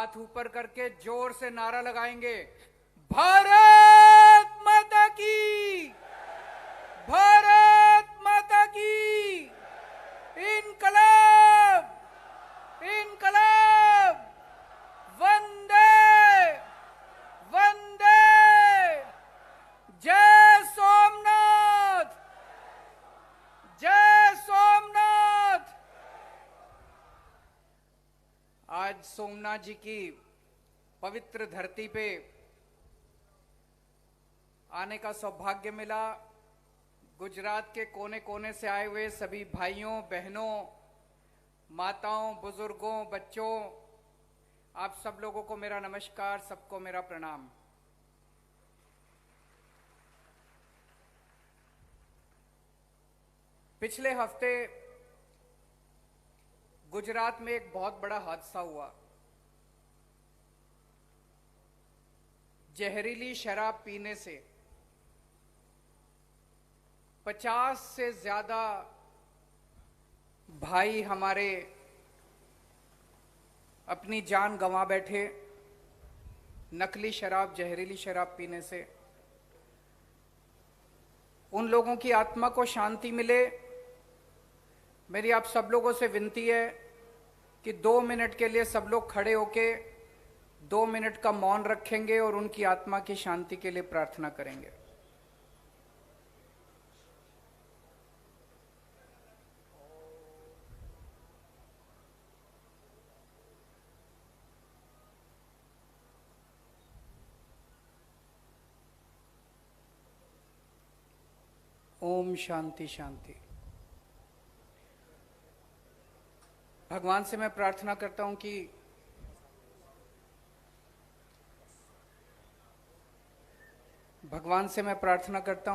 हाथ ऊपर करके जोर से नारा लगाएंगे, भारत माता की, भारत माता की, इनकलाब, इनकलाब, वंदे वंदे, जय सोमनाथ, जय सोमनाथ। आज सोमनाथ जी की पवित्र धरती पे आने का सौभाग्य मिला। गुजरात के कोने कोने से आए हुए सभी भाइयों बहनों, माताओं, बुजुर्गों, बच्चों, आप सब लोगों को मेरा नमस्कार, सबको मेरा प्रणाम। पिछले हफ्ते गुजरात में एक बहुत बड़ा हादसा हुआ। जहरीली शराब पीने से 50 से ज्यादा भाई हमारे अपनी जान गंवा बैठे, नकली शराब, जहरीली शराब पीने से। उन लोगों की आत्मा को शांति मिले। मेरी आप सब लोगों से विनती है कि 2 मिनट के लिए सब लोग खड़े होके 2 मिनट का मौन रखेंगे और उनकी आत्मा की शांति के लिए प्रार्थना करेंगे। ओम शांति शांति। भगवान से मैं प्रार्थना करता हूं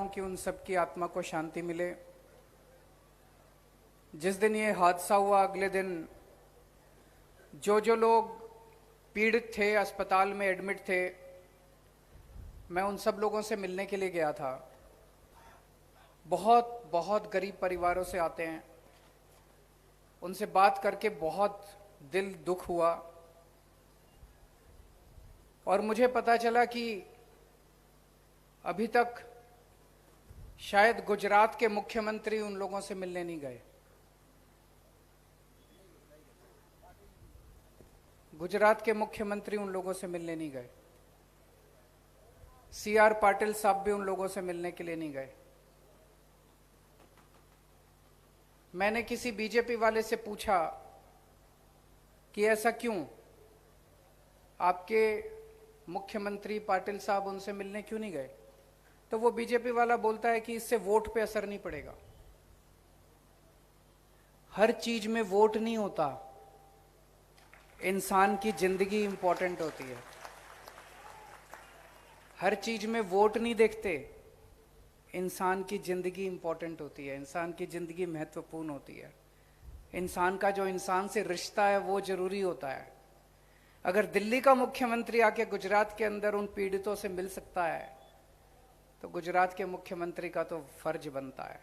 कि उन सबकी आत्मा को शांति मिले। जिस दिन ये हादसा हुआ, अगले दिन जो लोग पीड़ित थे, अस्पताल में एडमिट थे, मैं उन सब लोगों से मिलने के लिए गया था। बहुत बहुत गरीब परिवारों से आते हैं। उनसे बात करके बहुत दिल दुख हुआ और मुझे पता चला कि अभी तक शायद गुजरात के मुख्यमंत्री उन लोगों से मिलने नहीं गए। गुजरात के मुख्यमंत्री उन लोगों से मिलने नहीं गए। CR पाटिल साहब भी उन लोगों से मिलने के लिए नहीं गए। मैंने किसी बीजेपी वाले से पूछा कि ऐसा क्यों, आपके मुख्यमंत्री पाटिल साहब उनसे मिलने क्यों नहीं गए? तो वो बीजेपी वाला बोलता है कि इससे वोट पे असर नहीं पड़ेगा। हर चीज में वोट नहीं होता, इंसान की जिंदगी इंपॉर्टेंट होती है। हर चीज में वोट नहीं देखते, इंसान की जिंदगी इंपॉर्टेंट होती है, इंसान की जिंदगी महत्वपूर्ण होती है। इंसान का जो इंसान से रिश्ता है वो जरूरी होता है। अगर दिल्ली का मुख्यमंत्री आके गुजरात के अंदर उन पीड़ितों से मिल सकता है तो गुजरात के मुख्यमंत्री का तो फर्ज बनता है।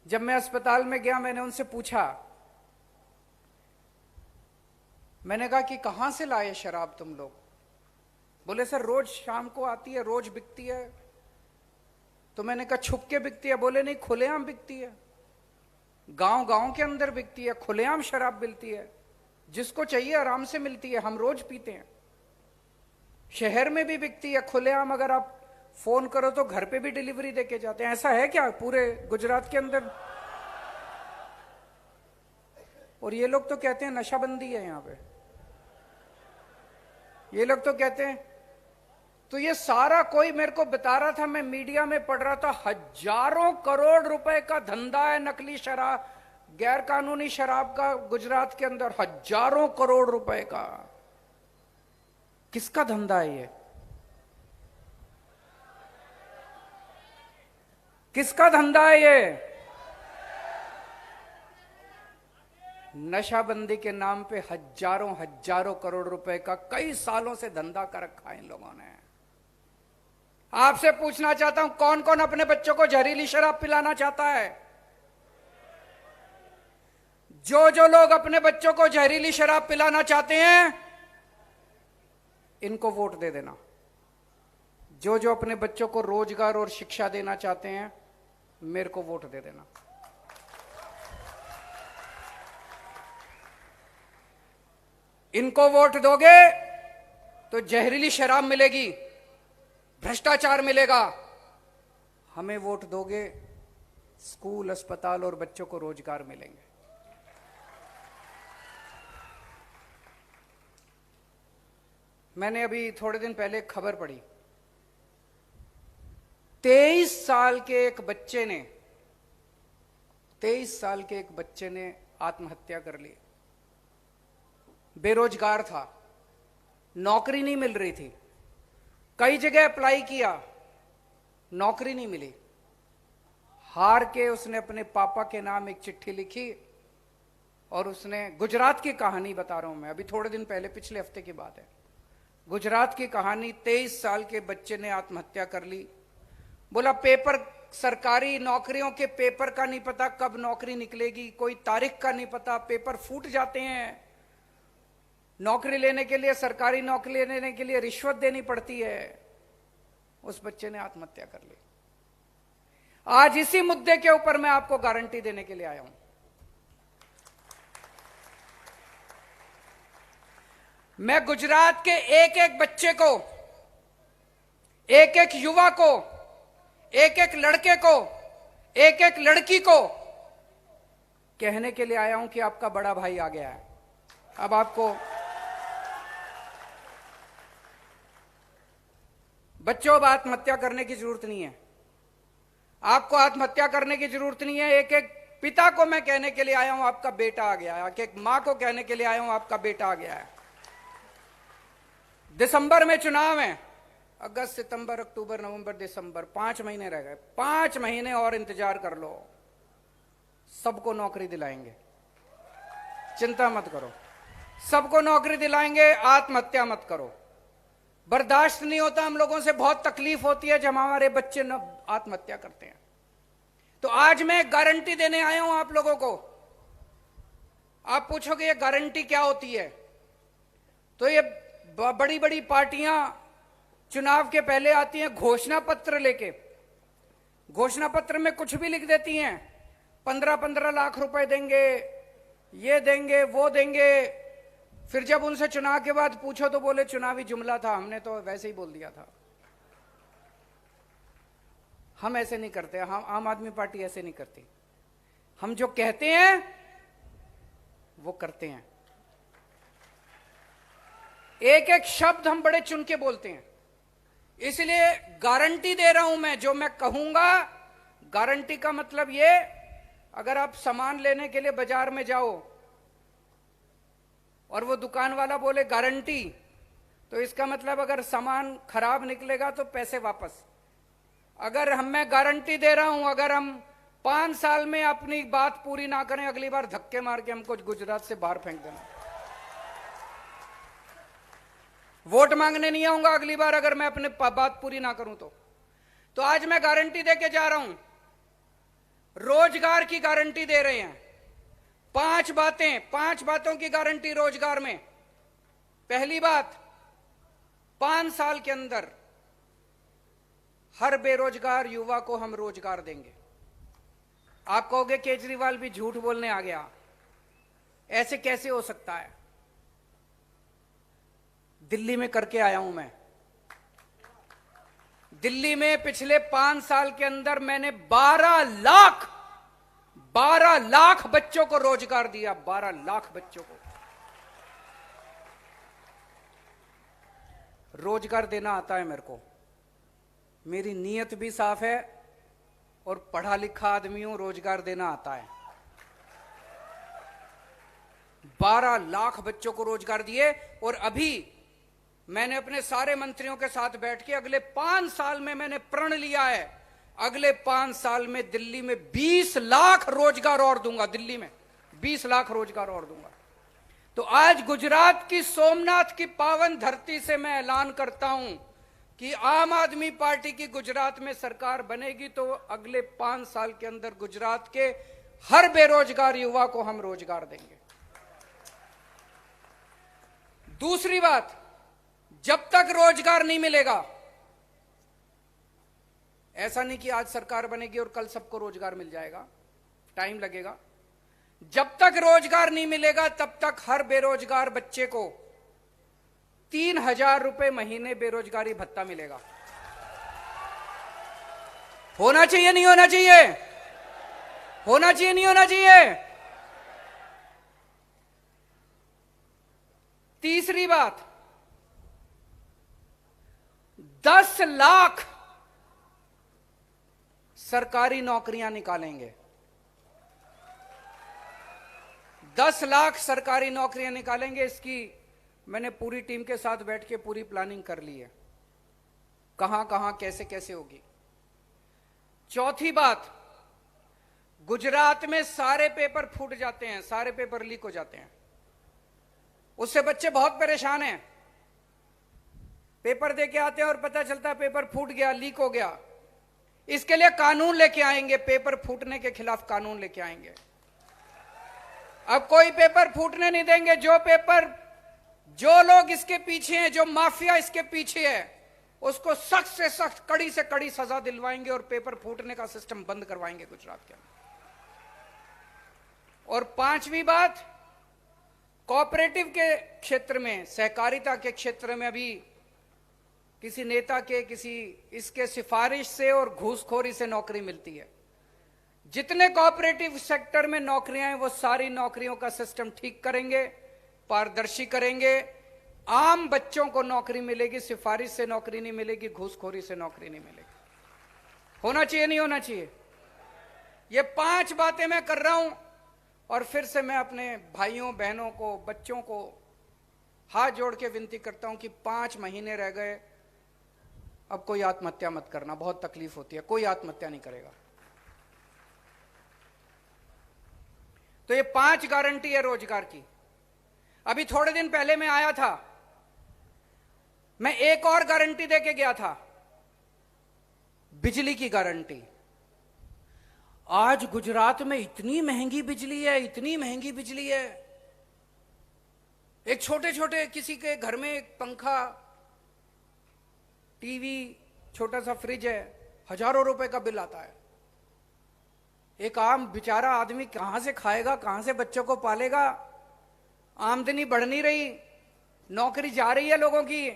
जब मैं अस्पताल में गया, मैंने उनसे पूछा, मैंने कहा कि कहां से लाए शराब तुम लोग? बोले सर रोज शाम को आती है, रोज बिकती है। तो मैंने कहा छुप के बिकती है? बोले नहीं, खुलेआम बिकती है, गांव गांव के अंदर बिकती है, खुलेआम शराब मिलती है, जिसको चाहिए आराम से मिलती है, हम रोज पीते हैं। शहर में भी बिकती है खुलेआम, अगर आप फोन करो तो घर पे भी डिलीवरी देके जाते हैं। ऐसा है क्या पूरे गुजरात के अंदर? और ये लोग तो कहते हैं नशाबंदी है यहां पे, ये लोग तो कहते हैं। तो ये सारा कोई मेरे को बता रहा था, मैं मीडिया में पढ़ रहा था, हजारों करोड़ रुपए का धंधा है नकली शराब, गैर कानूनी शराब का गुजरात के अंदर। हजारों करोड़ रुपए का किसका धंधा है ये? किसका धंधा है ये? नशाबंदी के नाम पे हजारों हजारों करोड़ रुपए का कई सालों से धंधा कर रखा है इन लोगों ने। आपसे पूछना चाहता हूं, कौन कौन अपने बच्चों को जहरीली शराब पिलाना चाहता है? जो जो लोग अपने बच्चों को जहरीली शराब पिलाना चाहते हैं, इनको वोट दे देना। जो जो अपने बच्चों को रोजगार और शिक्षा देना चाहते हैं, मेरे को वोट दे देना। इनको वोट दोगे तो जहरीली शराब मिलेगी, भ्रष्टाचार मिलेगा। हमें वोट दोगे, स्कूल, अस्पताल और बच्चों को रोजगार मिलेंगे। मैंने अभी थोड़े दिन पहले एक खबर पढ़ी, 23 साल के एक बच्चे ने आत्महत्या कर ली। बेरोजगार था, नौकरी नहीं मिल रही थी, कई जगह अप्लाई किया, नौकरी नहीं मिली। हार के उसने अपने पापा के नाम एक चिट्ठी लिखी और उसने, गुजरात की कहानी बता रहा हूं मैं, अभी थोड़े दिन पहले, पिछले हफ्ते की बात है, गुजरात की कहानी। 23 साल के बच्चे ने आत्महत्या कर ली। बोला पेपर, सरकारी नौकरियों के पेपर का नहीं पता कब नौकरी निकलेगी, कोई तारीख का नहीं पता, पेपर फूट जाते हैं। नौकरी लेने के लिए, सरकारी नौकरी लेने के लिए रिश्वत देनी पड़ती है। उस बच्चे ने आत्महत्या कर ली। आज इसी मुद्दे के ऊपर मैं आपको गारंटी देने के लिए आया हूं। मैं गुजरात के एक एक बच्चे को, एक एक युवा को, एक एक लड़के को, एक एक लड़की को कहने के लिए आया हूं कि आपका बड़ा भाई आ गया है। अब आपको, बच्चों, अब आत्महत्या करने की जरूरत नहीं है। आपको आत्महत्या करने की जरूरत नहीं है। एक एक पिता को मैं कहने के लिए आया हूं, आपका बेटा आ गया है। एक मां को कहने के लिए आया हूं, आपका बेटा आ गया है। दिसंबर में चुनाव है, अगस्त, सितंबर, अक्टूबर, नवंबर, दिसंबर, 5 महीने रह गए। 5 महीने और इंतजार कर लो, सबको नौकरी दिलाएंगे, चिंता मत करो, सबको नौकरी दिलाएंगे। आत्महत्या मत करो। बर्दाश्त नहीं होता हम लोगों से, बहुत तकलीफ होती है जब हमारे बच्चे आत्महत्या करते हैं। तो आज मैं गारंटी देने आया हूं आप लोगों को। आप पूछोगे ये गारंटी क्या होती है? तो ये बड़ी बड़ी पार्टियां चुनाव के पहले आती हैं घोषणा पत्र लेके, घोषणा पत्र में कुछ भी लिख देती हैं, 15-15 लाख रुपए देंगे, ये देंगे, वो देंगे। फिर जब उनसे चुनाव के बाद पूछो तो बोले चुनावी जुमला था, हमने तो वैसे ही बोल दिया था। हम ऐसे नहीं करते, हम आम आदमी पार्टी ऐसे नहीं करती। हम जो कहते हैं वो करते हैं। एक एक शब्द हम बड़े चुन के बोलते हैं। इसलिए गारंटी दे रहा हूं मैं, जो मैं कहूंगा, गारंटी का मतलब ये, अगर आप सामान लेने के लिए बाजार में जाओ और वो दुकान वाला बोले गारंटी, तो इसका मतलब अगर सामान खराब निकलेगा तो पैसे वापस। अगर मैं गारंटी दे रहा हूं, अगर हम 5 साल में अपनी बात पूरी ना करें, अगली बार धक्के मार के हमको गुजरात से बाहर फेंक देना। वोट मांगने नहीं आऊंगा अगली बार अगर मैं अपने बात पूरी ना करूं तो आज मैं गारंटी दे के जा रहा हूं। रोजगार की गारंटी दे रहे हैं। 5 बातों की गारंटी रोजगार में। पहली बात, 5 साल के अंदर हर बेरोजगार युवा को हम रोजगार देंगे। आप कहोगे केजरीवाल भी झूठ बोलने आ गया, ऐसे कैसे हो सकता है? दिल्ली में करके आया हूं मैं। दिल्ली में पिछले 5 साल के अंदर मैंने 12 लाख बच्चों को रोजगार दिया। 12 लाख बच्चों को रोजगार देना आता है मेरे को। मेरी नीयत भी साफ है और पढ़ा लिखा आदमी हूं, रोजगार देना आता है। 12 लाख बच्चों को रोजगार दिए। और अभी मैंने अपने सारे मंत्रियों के साथ बैठ के अगले 5 साल में मैंने प्रण लिया है, अगले 5 साल में दिल्ली में 20 लाख रोजगार और दूंगा। दिल्ली में 20 लाख रोजगार और दूंगा। तो आज गुजरात की सोमनाथ की पावन धरती से मैं ऐलान करता हूं कि आम आदमी पार्टी की गुजरात में सरकार बनेगी तो अगले 5 साल के अंदर गुजरात के हर बेरोजगार युवा को हम रोजगार देंगे। दूसरी बात, जब तक रोजगार नहीं मिलेगा, ऐसा नहीं कि आज सरकार बनेगी और कल सबको रोजगार मिल जाएगा, टाइम लगेगा। जब तक रोजगार नहीं मिलेगा तब तक हर बेरोजगार बच्चे को 3,000 रुपए महीने बेरोजगारी भत्ता मिलेगा। होना चाहिए नहीं होना चाहिए? होना चाहिए नहीं होना चाहिए? तीसरी बात, 10 लाख सरकारी नौकरियां निकालेंगे। 10 लाख सरकारी नौकरियां निकालेंगे। इसकी मैंने पूरी टीम के साथ बैठ के पूरी प्लानिंग कर ली है, कहां कहां कैसे कैसे होगी। चौथी बात, गुजरात में सारे पेपर फूट जाते हैं, सारे पेपर लीक हो जाते हैं, उससे बच्चे बहुत परेशान हैं। पेपर दे के आते हैं और पता चलता है पेपर फूट गया, लीक हो गया। इसके लिए कानून लेके आएंगे, पेपर फूटने के खिलाफ कानून लेके आएंगे। अब कोई पेपर फूटने नहीं देंगे। जो लोग इसके पीछे हैं, जो माफिया इसके पीछे है, उसको सख्त से सख्त, कड़ी से कड़ी सजा दिलवाएंगे और पेपर फूटने का सिस्टम बंद करवाएंगे गुजरात के अंदर। और पांचवी बात, कोऑपरेटिव के क्षेत्र में, सहकारिता के क्षेत्र में अभी किसी नेता के, किसी इसके सिफारिश से और घूसखोरी से नौकरी मिलती है। जितने कोऑपरेटिव सेक्टर में नौकरियां हैं, वो सारी नौकरियों का सिस्टम ठीक करेंगे, पारदर्शी करेंगे। आम बच्चों को नौकरी मिलेगी, सिफारिश से नौकरी नहीं मिलेगी, घूसखोरी से नौकरी नहीं मिलेगी। होना चाहिए नहीं होना चाहिए? ये 5 बातें मैं कर रहा हूं और फिर से मैं अपने भाइयों बहनों को, बच्चों को हाथ जोड़ के विनती करता हूं कि 5 महीने रह गए, अब कोई आत्महत्या मत करना, बहुत तकलीफ होती है। कोई आत्महत्या नहीं करेगा। तो ये 5 गारंटी है रोजगार की। अभी थोड़े दिन पहले मैं आया था, मैं एक और गारंटी देके गया था, बिजली की गारंटी। आज गुजरात में इतनी महंगी बिजली है, इतनी महंगी बिजली है। एक छोटे छोटे किसी के घर में एक पंखा, टीवी, छोटा सा फ्रिज है, हजारों रुपए का बिल आता है। एक आम बेचारा आदमी कहां से खाएगा, कहां से बच्चों को पालेगा? आमदनी बढ़ नहीं रही, नौकरी जा रही है लोगों की,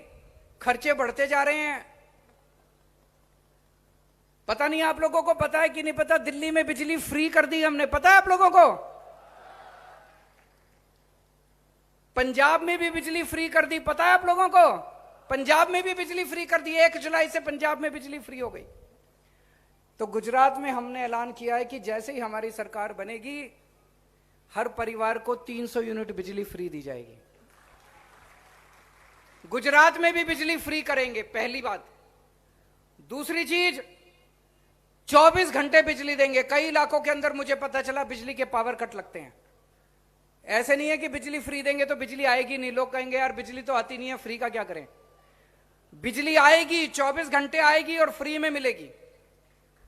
खर्चे बढ़ते जा रहे हैं। पता नहीं आप लोगों को पता है कि नहीं पता, दिल्ली में बिजली फ्री कर दी हमने, पता है आप लोगों को? पंजाब में भी बिजली फ्री कर दी, पता है आप लोगों को? पंजाब में भी बिजली फ्री कर दी, 1 जुलाई से पंजाब में बिजली फ्री हो गई। तो गुजरात में हमने ऐलान किया है कि जैसे ही हमारी सरकार बनेगी, हर परिवार को 300 यूनिट बिजली फ्री दी जाएगी। गुजरात में भी बिजली फ्री करेंगे, पहली बात। दूसरी चीज, 24 घंटे बिजली देंगे। कई इलाकों के अंदर मुझे पता चला बिजली के पावर कट लगते हैं। ऐसे नहीं है कि बिजली फ्री देंगे तो बिजली आएगी नहीं। लोग कहेंगे यार बिजली तो आती नहीं है, फ्री का क्या करें? बिजली आएगी, 24 घंटे आएगी और फ्री में मिलेगी।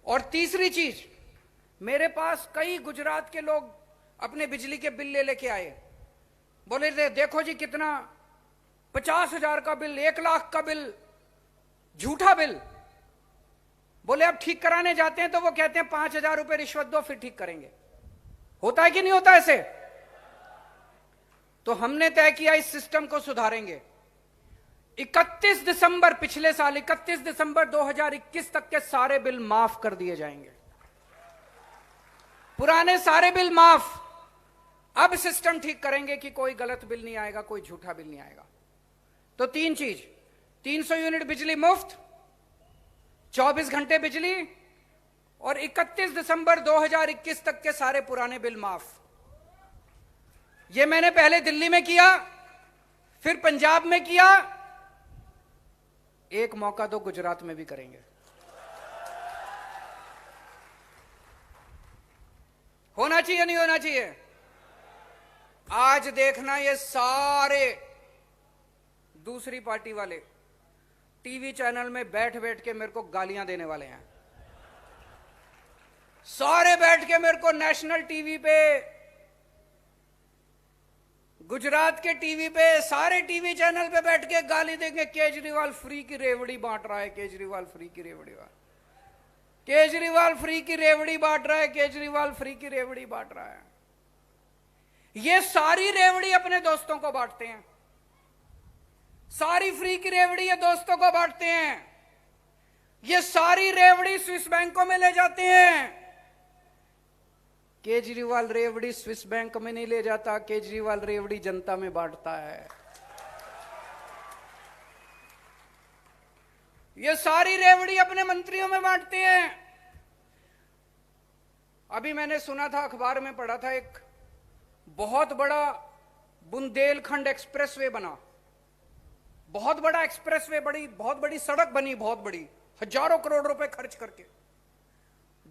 और तीसरी चीज, मेरे पास कई गुजरात के लोग अपने बिजली के बिल ले लेके आए, बोले देखो जी कितना, 50,000 का बिल, 1 लाख का बिल, झूठा बिल। बोले अब ठीक कराने जाते हैं तो वो कहते हैं 5,000 रुपए रिश्वत दो फिर ठीक करेंगे। होता है कि नहीं होता ऐसे? तो हमने तय किया इस सिस्टम को सुधारेंगे। 31 दिसंबर, पिछले साल 31 दिसंबर 2021 तक के सारे बिल माफ कर दिए जाएंगे। पुराने सारे बिल माफ। अब सिस्टम ठीक करेंगे कि कोई गलत बिल नहीं आएगा, कोई झूठा बिल नहीं आएगा। तो 3 चीज, 300 यूनिट बिजली मुफ्त, 24 घंटे बिजली, और 31 दिसंबर 2021 तक के सारे पुराने बिल माफ। ये मैंने पहले दिल्ली में किया, फिर पंजाब में किया, एक मौका तो गुजरात में भी करेंगे। होना चाहिए नहीं होना चाहिए? आज देखना ये सारे दूसरी पार्टी वाले टीवी चैनल में बैठ बैठ के मेरे को गालियां देने वाले हैं। सारे बैठ के मेरे को नेशनल टीवी पे, गुजरात के टीवी पे, सारे टीवी चैनल पे बैठ के गाली देंगे, केजरीवाल फ्री की रेवड़ी बांट रहा है, केजरीवाल फ्री की रेवड़ी केजरीवाल फ्री की रेवड़ी बांट रहा है, केजरीवाल फ्री की रेवड़ी बांट रहा है। ये सारी रेवड़ी अपने दोस्तों को बांटते हैं, सारी फ्री की रेवड़ी ये दोस्तों को बांटते हैं। ये सारी रेवड़ी स्विस बैंकों में ले जाते हैं। केजरीवाल रेवड़ी स्विस बैंक में नहीं ले जाता, केजरीवाल रेवड़ी जनता में बांटता है। ये सारी रेवड़ी अपने मंत्रियों में बांटते हैं। अभी मैंने सुना था, अखबार में पढ़ा था, एक बहुत बड़ा बुंदेलखंड एक्सप्रेसवे बना, बहुत बड़ा एक्सप्रेसवे, बहुत बड़ी सड़क बनी, बहुत बड़ी, हजारों करोड़ रुपए खर्च करके।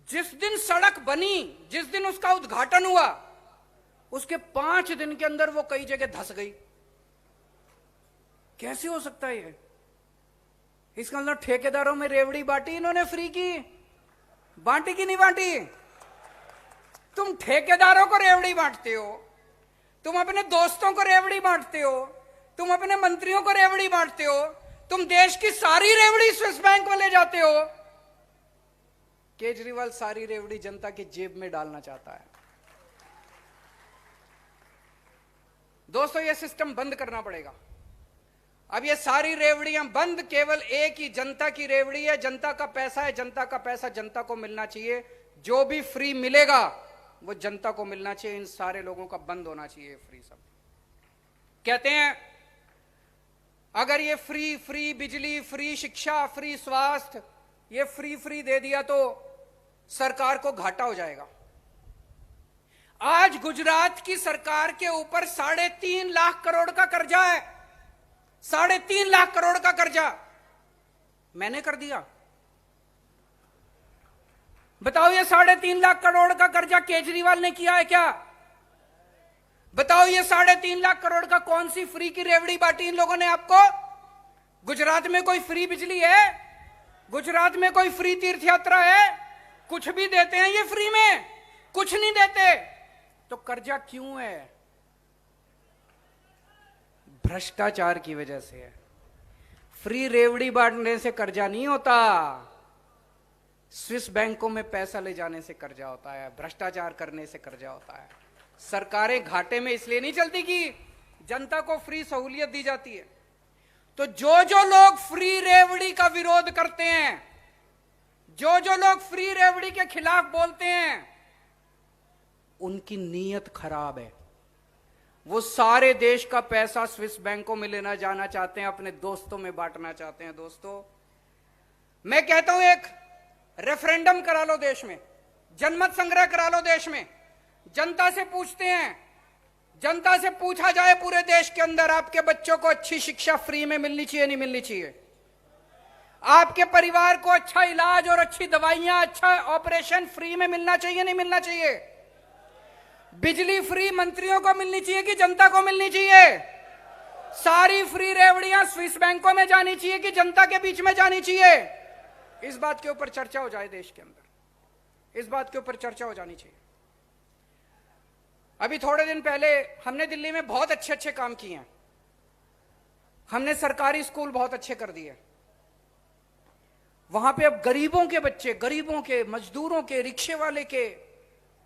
जिस दिन सड़क बनी, जिस दिन उसका उद्घाटन हुआ, उसके 5 दिन के अंदर वो कई जगह धंस गई। कैसे हो सकता है ये? इसका मतलब ठेकेदारों में रेवड़ी बांटी इन्होंने, फ्री की बांटी कि नहीं बांटी? तुम ठेकेदारों को रेवड़ी बांटते हो, तुम अपने दोस्तों को रेवड़ी बांटते हो, तुम अपने मंत्रियों को रेवड़ी बांटते हो, तुम देश की सारी रेवड़ी स्विस बैंक में ले जाते हो। केजरीवाल सारी रेवड़ी जनता की जेब में डालना चाहता है। दोस्तों, यह सिस्टम बंद करना पड़ेगा। अब ये सारी रेवड़ियां बंद, केवल एक ही जनता की रेवड़ी है, जनता का पैसा है, जनता का पैसा जनता को मिलना चाहिए। जो भी फ्री मिलेगा वो जनता को मिलना चाहिए। इन सारे लोगों का बंद होना चाहिए फ्री। सब कहते हैं अगर ये फ्री बिजली, फ्री शिक्षा, फ्री स्वास्थ्य, ये फ्री दे दिया तो सरकार को घाटा हो जाएगा। आज गुजरात की सरकार के ऊपर 3.5 लाख करोड़ का कर्जा है, 3.5 लाख करोड़ का कर्जा मैंने कर दिया। बताओ, ये 3.5 लाख करोड़ का कर्जा केजरीवाल ने किया है क्या? बताओ, ये 3.5 लाख करोड़ का कौन सी फ्री की रेवड़ी बांटी इन लोगों ने आपको? गुजरात में कोई फ्री बिजली है? गुजरात में कोई फ्री तीर्थ यात्रा है? कुछ भी देते हैं ये फ्री में? कुछ नहीं देते। तो कर्जा क्यों है? भ्रष्टाचार की वजह से है। फ्री रेवड़ी बांटने से कर्जा नहीं होता, स्विस बैंकों में पैसा ले जाने से कर्जा होता है, भ्रष्टाचार करने से कर्जा होता है। सरकारें घाटे में इसलिए नहीं चलती कि जनता को फ्री सहूलियत दी जाती है। तो जो लोग फ्री रेवड़ी का विरोध करते हैं, जो लोग फ्री रेवड़ी के खिलाफ बोलते हैं, उनकी नीयत खराब है। वो सारे देश का पैसा स्विस बैंकों में लेना जाना चाहते हैं, अपने दोस्तों में बांटना चाहते हैं। दोस्तों, मैं कहता हूं एक रेफरेंडम करा लो देश में, जनमत संग्रह करा लो देश में, जनता से पूछते हैं, जनता से पूछा जाए पूरे देश के अंदर, आपके बच्चों को अच्छी शिक्षा फ्री में मिलनी चाहिए नहीं मिलनी चाहिए? आपके परिवार को अच्छा इलाज और अच्छी दवाइयां, अच्छा ऑपरेशन फ्री में मिलना चाहिए नहीं मिलना चाहिए? बिजली फ्री मंत्रियों को मिलनी चाहिए कि जनता को मिलनी चाहिए? सारी फ्री रेवड़ियां स्विस बैंकों में जानी चाहिए कि जनता के बीच में जानी चाहिए? इस बात के ऊपर चर्चा हो जाए देश के अंदर, इस बात के ऊपर चर्चा हो जानी चाहिए। अभी थोड़े दिन पहले हमने दिल्ली में बहुत अच्छे काम किए हैं। हमने सरकारी स्कूल बहुत अच्छे कर दिए। वहां पे अब गरीबों के बच्चे, गरीबों के, मजदूरों के, रिक्शे वाले के,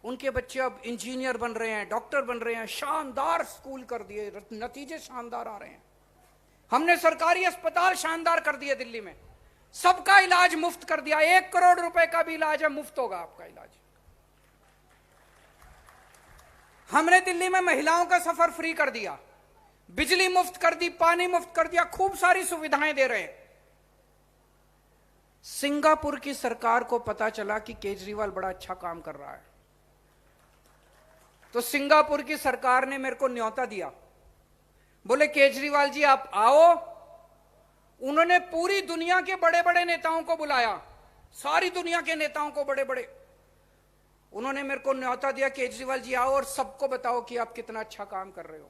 उनके बच्चे अब इंजीनियर बन रहे हैं, डॉक्टर बन रहे हैं। शानदार स्कूल कर दिए, नतीजे शानदार आ रहे हैं। हमने सरकारी अस्पताल शानदार कर दिए दिल्ली में, सबका इलाज मुफ्त कर दिया। 1 करोड़ रुपए का भी इलाज है, मुफ्त होगा आपका इलाज। हमने दिल्ली में महिलाओं का सफर फ्री कर दिया, बिजली मुफ्त कर दी, पानी मुफ्त कर दिया, खूब सारी सुविधाएं दे रहे हैं। सिंगापुर की सरकार को पता चला कि केजरीवाल बड़ा अच्छा काम कर रहा है, तो सिंगापुर की सरकार ने मेरे को न्योता दिया, बोले केजरीवाल जी आप आओ। उन्होंने पूरी दुनिया के बड़े बड़े नेताओं को बुलाया, सारी दुनिया के नेताओं को, बड़े बड़े, उन्होंने मेरे को न्योता दिया, केजरीवाल जी आओ और सबको बताओ कि आप कितना अच्छा काम कर रहे हो।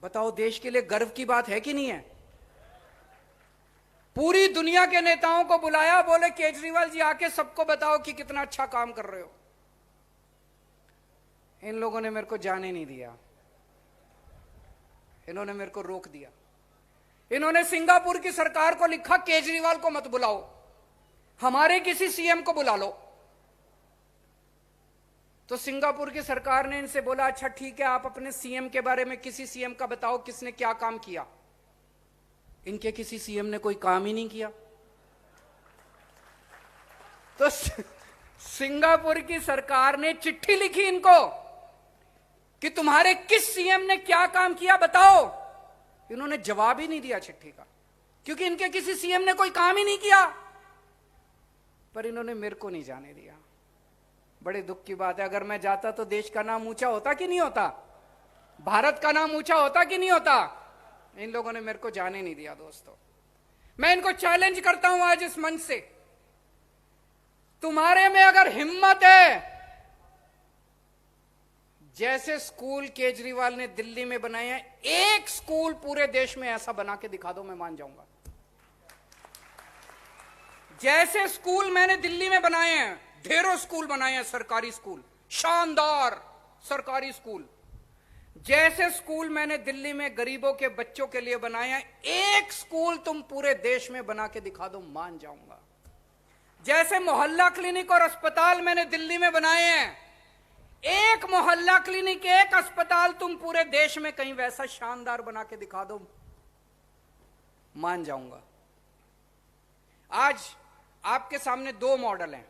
बताओ, देश के लिए गर्व की बात है कि नहीं है? पूरी दुनिया के नेताओं को बुलाया, बोले केजरीवाल जी आके सबको बताओ कि कितना अच्छा काम कर रहे हो। इन लोगों ने मेरे को जाने नहीं दिया, इन्होंने मेरे को रोक दिया। इन्होंने सिंगापुर की सरकार को लिखा केजरीवाल को मत बुलाओ, हमारे किसी सीएम को बुला लो। तो सिंगापुर की सरकार ने इनसे बोला अच्छा ठीक है, आप अपने सीएम के बारे में किसी सीएम का बताओ किसने क्या काम किया। इनके किसी सीएम ने कोई काम ही नहीं किया। तो सिंगापुर की सरकार ने चिट्ठी लिखी इनको कि तुम्हारे किस सीएम ने क्या काम किया बताओ। इन्होंने जवाब ही नहीं दिया चिट्ठी का, क्योंकि इनके किसी सीएम ने कोई काम ही नहीं किया। पर इन्होंने मेरे को नहीं जाने दिया। बड़े दुख की बात है, अगर मैं जाता तो देश का नाम ऊंचा होता कि नहीं होता, भारत का नाम ऊंचा होता कि नहीं होता। इन लोगों ने मेरे को जाने नहीं दिया। दोस्तों, मैं इनको चैलेंज करता हूं आज इस मंच से, तुम्हारे में अगर हिम्मत है, जैसे स्कूल केजरीवाल ने दिल्ली में बनाए हैं, एक स्कूल पूरे देश में ऐसा बना के दिखा दो, मैं मान जाऊंगा। जैसे स्कूल मैंने दिल्ली में बनाए हैं, ढेरों स्कूल बनाए हैं, सरकारी स्कूल, शानदार सरकारी स्कूल। जैसे स्कूल मैंने दिल्ली में गरीबों के बच्चों के लिए बनाए हैं, एक स्कूल तुम पूरे देश में बना के दिखा दो, मान जाऊंगा। जैसे मोहल्ला क्लिनिक और अस्पताल मैंने दिल्ली में बनाए हैं, एक मोहल्ला क्लिनिक, एक अस्पताल तुम पूरे देश में कहीं वैसा शानदार बना के दिखा दो, मान जाऊंगा। आज आपके सामने दो मॉडल हैं।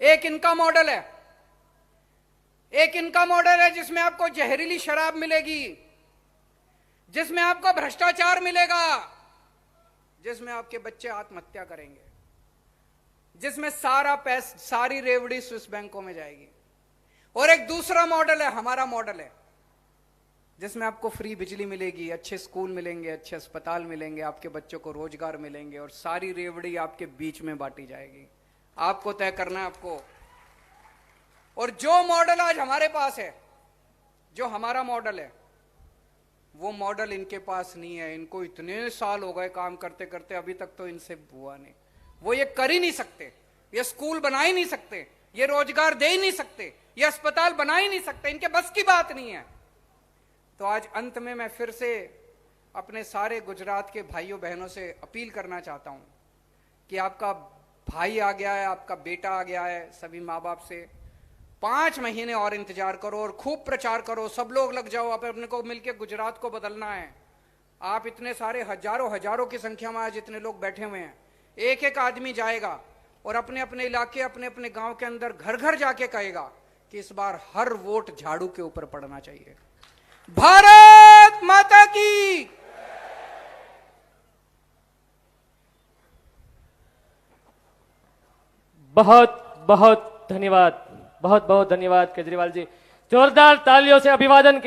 एक इनका मॉडल है, एक इनका मॉडल है जिसमें आपको जहरीली शराब मिलेगी, जिसमें आपको भ्रष्टाचार मिलेगा, जिसमें आपके बच्चे आत्महत्या करेंगे, जिसमें सारी रेवड़ी स्विस बैंकों में जाएगी। और एक दूसरा मॉडल है, हमारा मॉडल है, जिसमें आपको फ्री बिजली मिलेगी, अच्छे स्कूल मिलेंगे, अच्छे अस्पताल मिलेंगे, आपके बच्चों को रोजगार मिलेंगे और सारी रेवड़ी आपके बीच में बांटी जाएगी। आपको तय करना है आपको। और जो मॉडल आज हमारे पास है, जो हमारा मॉडल है, वो मॉडल इनके पास नहीं है। इनको इतने साल हो गए काम करते करते, अभी तक तो इनसे हुआ नहीं। वो ये कर ही नहीं सकते, ये स्कूल बना ही नहीं सकते, ये रोजगार दे ही नहीं सकते, ये अस्पताल बना ही नहीं सकते, इनके बस की बात नहीं है। तो आज अंत में मैं फिर से अपने सारे गुजरात के भाइयों बहनों से अपील करना चाहता हूं कि आपका भाई आ गया है, आपका बेटा आ गया है, सभी माँ बाप से 5 महीने और इंतजार करो और खूब प्रचार करो। सब लोग लग जाओ, अपने को मिलकर गुजरात को बदलना है। आप इतने सारे हजारों की संख्या में आज इतने लोग बैठे हुए हैं, एक एक आदमी जाएगा और अपने अपने इलाके, अपने अपने गांव के अंदर घर घर जाके कहेगा कि इस बार हर वोट झाड़ू के ऊपर पड़ना चाहिए। भारत माता की। बहुत बहुत धन्यवाद, बहुत बहुत धन्यवाद केजरीवाल जी। जोरदार तालियों से अभिवादन